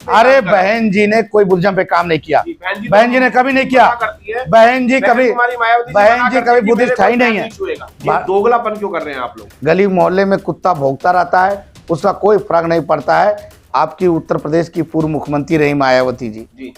अरे बहन जी ने कोई बुद्धिज्म पे काम नहीं किया, बहन जी ने कभी नहीं किया, बहन जी कभी बुद्धिस्ट है ही नहीं है। दोगलापन क्यों कर रहे हैं आप लोग? गली मोहल्ले में कुत्ता भौंकता रहता है, उसका कोई फर्क नहीं पड़ता है। आपकी उत्तर प्रदेश की पूर्व मुख्यमंत्री रही मायावती जी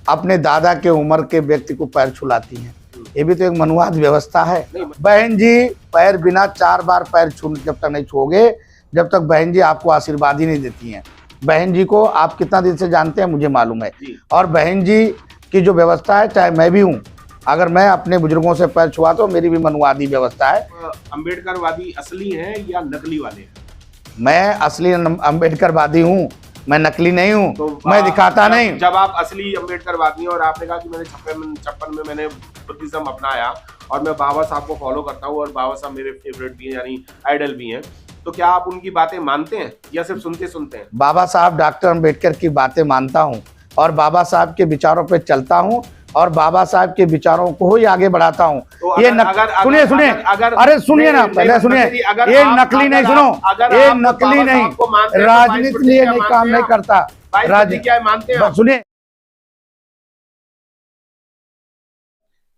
अपने दादा के उम्र के व्यक्ति को पैर छुलाती हैं, ये भी तो एक मनुवाद व्यवस्था है। बहन जी पैर बिना 4 बार पैर छू जब तक नहीं छूओगे, जब तक बहन जी आपको आशीर्वाद ही नहीं देती हैं। बहन जी को आप कितना दिन से जानते हैं मुझे मालूम है, और बहन जी की जो व्यवस्था है, चाहे मैं भी हूँ, अगर मैं अपने बुजुर्गों से पैर छुआ तो मेरी भी मनुवादी व्यवस्था है। अम्बेडकरवादी असली हैं या नकली वाले हैं? मैं असली अम्बेडकरवादी हूँ, मैं नकली नहीं हूँ, तो मैं दिखाता नहीं। जब आप असली अम्बेडकरवादी हैं और आपने कहा कि मैंने 56 में मैंने बुद्धिज्म अपनाया और मैं बाबा साहब को फॉलो करता हूँ और बाबा साहब मेरे फेवरेट भी हैं, यानी आइडल भी हैं, तो क्या आप उनकी बातें मानते हैं या सिर्फ सुनते हैं? बाबा साहब डॉक्टर अम्बेडकर की बातें मानता हूँ और बाबा साहब के विचारों पे चलता हूँ और बाबा साहब के विचारों को ही आगे बढ़ाता हूँ। तो ये सुनिए अरे सुनिए ना, पहले सुनिए, ये नकली नहीं, सुनो, ये नकली नहीं, राजनीति लिए नहीं काम नहीं करता, क्या मानते हैं? सुनिए,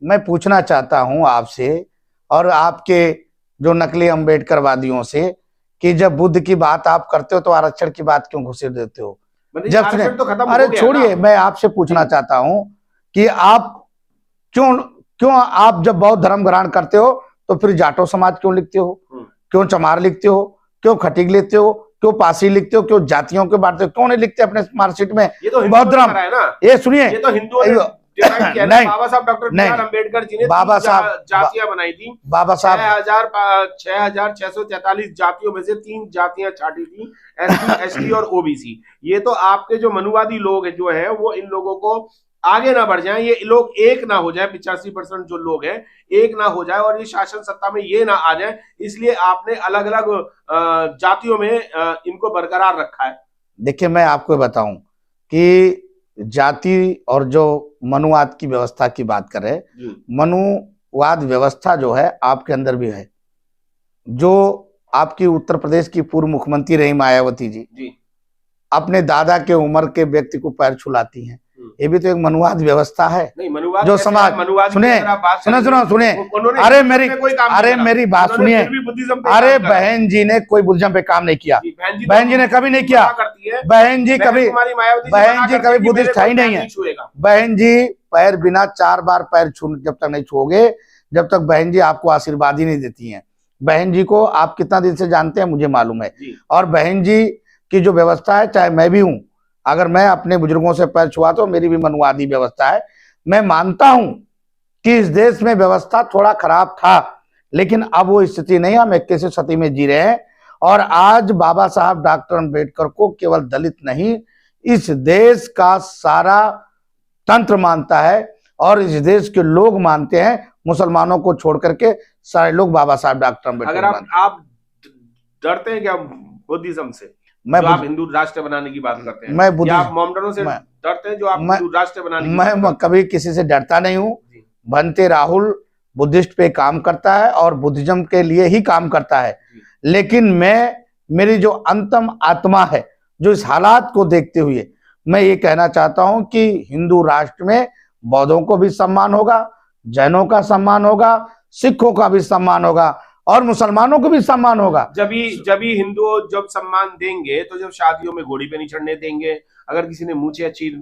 मैं पूछना चाहता हूं आपसे और आपके जो नकली अम्बेडकरवादियों से कि जब बुद्ध की बात आप करते हो तो आरक्षण की बात क्यों घुसेड़ देते हो? जब सुने, अरे छोड़िए, मैं आपसे पूछना चाहता हूं कि आप क्यों आप जब बौद्ध धर्म ग्रहण करते हो तो फिर जाटो समाज क्यों लिखते हो, क्यों चमार लिखते हो, क्यों खटीक लिखते हो, क्यों पासी लिखते हो, क्यों जातियों के बांटते हो, क्यों नहीं लिखते अपने मार्कशीट में बौद्ध धर्म? ये सुनिए, ये तो हिंदुओं नहीं, बाबा साहब doctor B are Ambedkar ji ने बाबा साहब जातियां बनाई थी, बाबा साहब 6643 जातियों में से 3 जातियां छाटी थी, एससी, एसटी और ओबीसी। ये तो आपके जो मनुवादी लोग जो हैं वो इन लोगों को आगे ना बढ़ जाएं, ये लोग एक ना हो जाए, 85% जो लोग हैं एक ना हो जाए और ये शासन सत्ता में ये ना आ जाए, इसलिए आपने अलग अलग जातियों में इनको बरकरार रखा है। देखिए, मैं आपको बताऊं कि जाति और जो मनुवाद की व्यवस्था की बात करें, मनुवाद व्यवस्था जो है आपके अंदर भी है। जो आपकी उत्तर प्रदेश की पूर्व मुख्यमंत्री रही मायावती जी अपने दादा के उम्र के व्यक्ति को पैर छुलाती हैं, ये भी तो एक मनुवाद व्यवस्था है। जो समाज सुने, अरे मेरी बात सुनिए, अरे बहन जी ने कोई बुद्धिज्म पे काम नहीं किया, बहन जी ने कभी नहीं किया, बहन जी कभी बुद्धिस्ट है ही नहीं है। बहन जी पैर बिना 4 बार पैर छू जब तक नहीं छूओगे, जब तक बहन जी आपको आशीर्वाद ही नहीं देती हैं। बहन जी को आप कितना दिन से जानते हैं मुझे मालूम है, और बहन जी की जो व्यवस्था है, चाहे मैं भी हूँ, अगर मैं अपने बुजुर्गों से पैर छुआ तो मेरी भी मनुवादी व्यवस्था है। मैं मानता हूं कि इस देश में व्यवस्था थोड़ा खराब था, लेकिन अब वो स्थिति नहीं, हम 21वीं सदी में जी रहे हैं। और आज बाबा साहब डॉक्टर अम्बेडकर को केवल दलित नहीं, इस देश का सारा तंत्र मानता है और इस देश के लोग मानते हैं, मुसलमानों को छोड़ करके सारे लोग बाबा साहब डॉक्टर अम्बेडकर। अगर आप डरते हैं क्या बुद्धिज्म से? आप हिंदू राष्ट्र बनाने की बात करते हैं, या आप मोमडनों से डरते हैं जो आप हिंदू राष्ट्र बनाने की? मैं कभी किसी से डरता नहीं हूँ। बनते राहुल बुद्धिस्ट पे काम करता है और बुद्धिज्म के लिए ही काम करता है, लेकिन मेरी जो अंतम आत्मा है, जो इस हालात को देखते हुए मैं ये कहना चाहता हूं कि हिंदू राष्ट्र में बौद्धों को भी सम्मान होगा, जैनों का सम्मान होगा, सिखों का भी सम्मान होगा और मुसलमानों को भी सम्मान होगा। जब हिंदू जब सम्मान देंगे तो जब शादियों में घोड़ी पे नहीं चढ़ने देंगे, अगर किसी ने मूछें अच्छी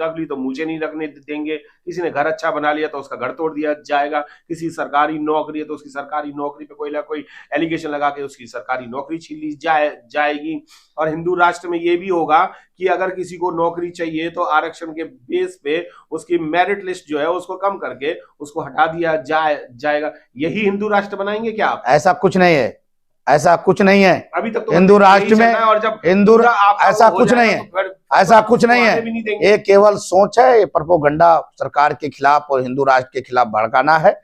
रख ली तो मूछें नहीं रखने देंगे, किसी ने घर अच्छा बना लिया तो उसका घर तोड़ दिया जाएगा, किसी सरकारी नौकरी है तो उसकी सरकारी नौकरी पे कोई एलिगेशन लगा के उसकी सरकारी नौकरी छीन ली जाएगी। और हिंदू राष्ट्र में ये भी होगा कि अगर किसी को नौकरी चाहिए तो आरक्षण के बेस पे उसकी मेरिट लिस्ट जो है उसको कम करके उसको हटा दिया जाएगा। यही हिंदू राष्ट्र बनाएंगे क्या आप? ऐसा कुछ नहीं है, ऐसा कुछ नहीं है। अभी तक तो हिंदू राष्ट्र में और जब हिंदू ऐसा कुछ नहीं है, ऐसा कुछ नहीं है। ये केवल सोच है, ये प्रोपेगेंडा सरकार के खिलाफ और हिंदू राष्ट्र के खिलाफ भड़काना है।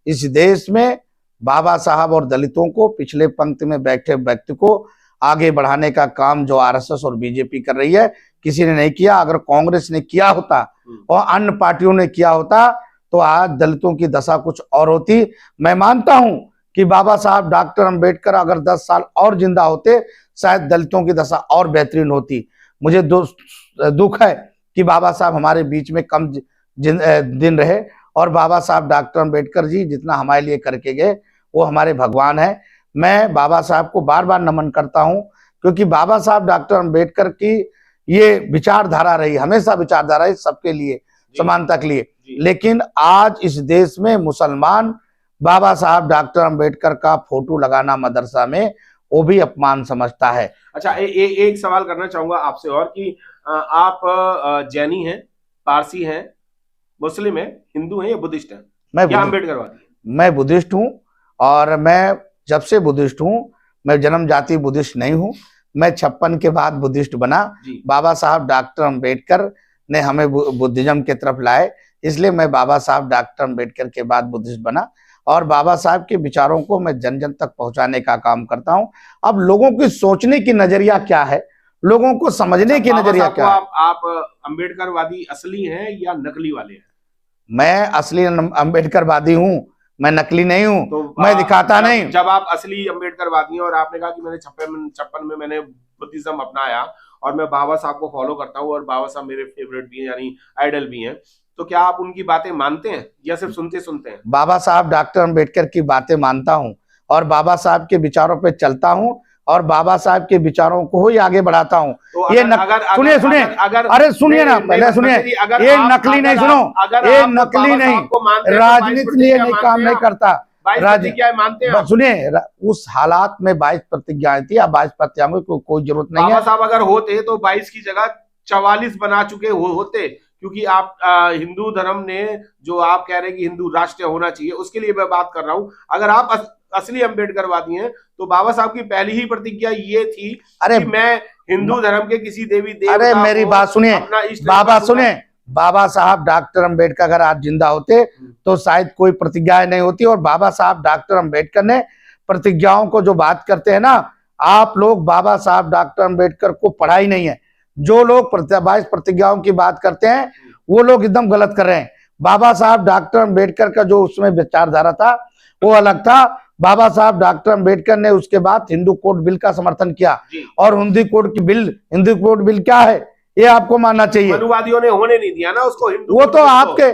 इस देश में बाबा साहब और दलितों को, पिछले पंक्ति में बैठे व्यक्ति को आगे बढ़ाने का काम जो आरएसएस और बीजेपी कर रही है, किसी ने नहीं किया। अगर कांग्रेस ने किया होता और अन्य पार्टियों ने किया होता तो आज दलितों की दशा कुछ और होती। मैं मानता हूं कि बाबा साहब डॉक्टर अम्बेडकर अगर 10 साल और जिंदा होते, शायद दलितों की दशा और बेहतरीन होती। मुझे दुख है कि बाबा साहब हमारे बीच में कम दिन रहे, और बाबा साहब डॉक्टर अम्बेडकर जी जितना हमारे लिए करके गए वो हमारे भगवान है। मैं बाबा साहब को बार बार नमन करता हूं, क्योंकि बाबा साहब डॉक्टर अम्बेडकर की ये विचारधारा रही, हमेशा विचारधारा है सबके लिए, समानता के लिए। लेकिन आज इस देश में मुसलमान बाबा साहब डॉक्टर अम्बेडकर का फोटो लगाना मदरसा में वो भी अपमान समझता है। अच्छा, एक सवाल करना चाहूंगा आपसे और कि आप जैनी हैं, पारसी हैं, मुस्लिम हैं, हिंदू हैं या बुद्धिस्ट हैं? या अम्बेडकरवादी? मैं बुद्धिस्ट हूँ, और मैं जब से बुद्धिस्ट हूँ, मैं जन्म जाति बुद्धिस्ट नहीं हूँ, मैं 56 के बाद बुद्धिस्ट बना। बाबा साहब डॉक्टर अम्बेडकर ने हमें बुद्धिज्म की तरफ लाए, इसलिए मैं बाबा साहब डॉक्टर अम्बेडकर के बाद बुद्धिस्ट बना, और बाबा साहब के विचारों को मैं जन जन तक पहुंचाने का काम करता हूं। अब लोगों की सोचने की नजरिया क्या है, लोगों को समझने की नजरिया क्या है। आप अम्बेडकरवादी असली हैं या नकली वाले हैं? मैं असली अम्बेडकरवादी हूं, मैं नकली नहीं हूं, तो मैं दिखाता नहीं। जब आप असली अम्बेडकरवादी हैं और आपने कहा कि मैंने 56 में मैंने बुद्धिज्म अपनाया और मैं बाबा साहब को फॉलो करता हूं और बाबा साहब मेरे फेवरेट भी हैं, यानी आइडल भी हैं, तो क्या आप उनकी बातें मानते हैं या सिर्फ सुनते हैं? बाबा साहब डॉक्टर अम्बेडकर की बातें मानता हूं और बाबा साहब के विचारों पे चलता हूं और बाबा साहब के विचारों को ही आगे बढ़ाता हूं। तो ये सुनिए अरे सुनिए ना, पहले सुनिए, ये नकली नहीं, सुनो, ये नकली नहीं, राजनीति लिए नहीं काम नहीं करता। मानते हैं? सुनिए, उस हालात में 22 प्रतिज्ञाएं थी, अब 22 प्रतिज्ञाओं की कोई जरूरत नहीं है। बाबा साहब अगर होते तो 22 की जगह 44 बना चुके होते, क्योंकि आप हिंदू धर्म ने जो आप कह रहे हैं कि हिंदू राष्ट्र होना चाहिए, उसके लिए मैं बात कर रहा हूं। अगर आप असली अम्बेडकरवादी हैं तो बाबा साहब की पहली ही प्रतिज्ञा ये थी कि मैं हिंदू धर्म के किसी देवी देवता, अरे मेरी बात सुनिए बाबा, सुने, बाबा साहब डॉक्टर अम्बेडकर अगर आज जिंदा होते तो शायद कोई प्रतिज्ञाएं नहीं होती। और बाबा साहब डॉक्टर अम्बेडकर ने प्रतिज्ञाओं को जो बात करते हैं ना, आप लोग बाबा साहब डॉक्टर अम्बेडकर को पढ़ा ही नहीं है। जो लोग 22 प्रतिज्ञाओं की बात करते हैं वो लोग एकदम गलत कर रहे हैं। बाबा साहब डॉक्टर अम्बेडकर का जो उसमें विचारधारा था वो अलग था। बाबा साहब डॉक्टर अम्बेडकर ने उसके बाद हिंदू कोड बिल का समर्थन किया, और हिंदू कोड बिल क्या है ये आपको मानना चाहिए। मनुवादियों ने होने नहीं दिया ना उसको, हिंदू वो तो आपके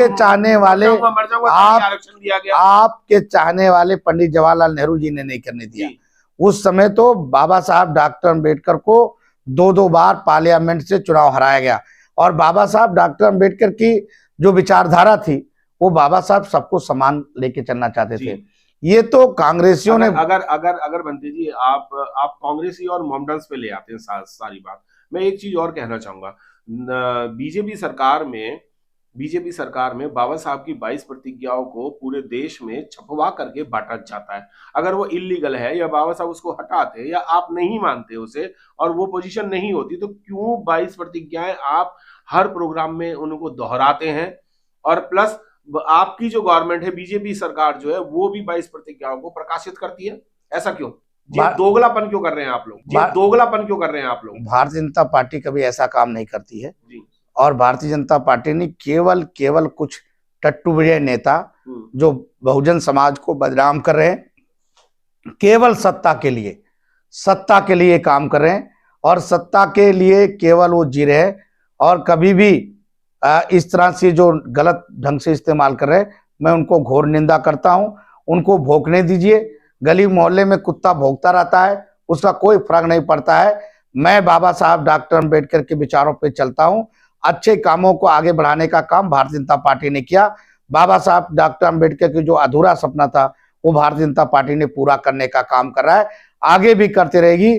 चाहने वाले, आपके चाहने वाले पंडित जवाहरलाल नेहरू जी ने नहीं करने दिया। उस समय तो बाबा साहब डॉक्टर अम्बेडकर को 2 बार पार्लियामेंट से चुनाव हराया गया, और बाबा साहब डॉक्टर अम्बेडकर की जो विचारधारा थी वो बाबा साहब सबको समान लेके चलना चाहते थे। ये तो कांग्रेसियों ने अगर बनते जी आप कांग्रेसी और मोमडन्स पे ले आते हैं सारी बात। मैं एक चीज और कहना चाहूंगा, बीजेपी सरकार में बाबा साहब की 22 प्रतिज्ञाओं को पूरे देश में छपवा करके बांटा जाता है। अगर वो इलीगल है या बाबा साहब उसको हटाते या आप नहीं मानते उसे और वो पोजीशन नहीं होती, तो क्यों 22 प्रतिज्ञाएं आप हर प्रोग्राम में उनको दोहराते हैं? और प्लस आपकी जो गवर्नमेंट है, बीजेपी सरकार जो है, वो भी 22 प्रतिज्ञाओं को प्रकाशित करती है। ऐसा क्यों? दोगलापन क्यों कर रहे हैं आप लोग? दोगलापन क्यों कर रहे हैं आप लोग? भारतीय जनता पार्टी कभी ऐसा काम नहीं करती है जी। और भारतीय जनता पार्टी ने केवल कुछ टट्टूबड़े नेता जो बहुजन समाज को बदनाम कर रहे हैं, केवल सत्ता के लिए काम कर रहे हैं, और सत्ता के लिए केवल वो जी रहे हैं, और कभी भी इस तरह से जो गलत ढंग से इस्तेमाल कर रहे हैं, मैं उनको घोर निंदा करता हूं। उनको भौंकने दीजिए, गली मोहल्ले में कुत्ता भौंकता रहता है, उसका कोई फर्क नहीं पड़ता है। मैं बाबा साहब डॉक्टर अम्बेडकर के विचारों पे चलता हूं। अच्छे कामों को आगे बढ़ाने का काम भारतीय जनता पार्टी ने किया। बाबा साहब डॉक्टर अम्बेडकर की जो अधूरा सपना था वो भारतीय जनता पार्टी ने पूरा करने का काम कर रहा है, आगे भी करते रहेगी।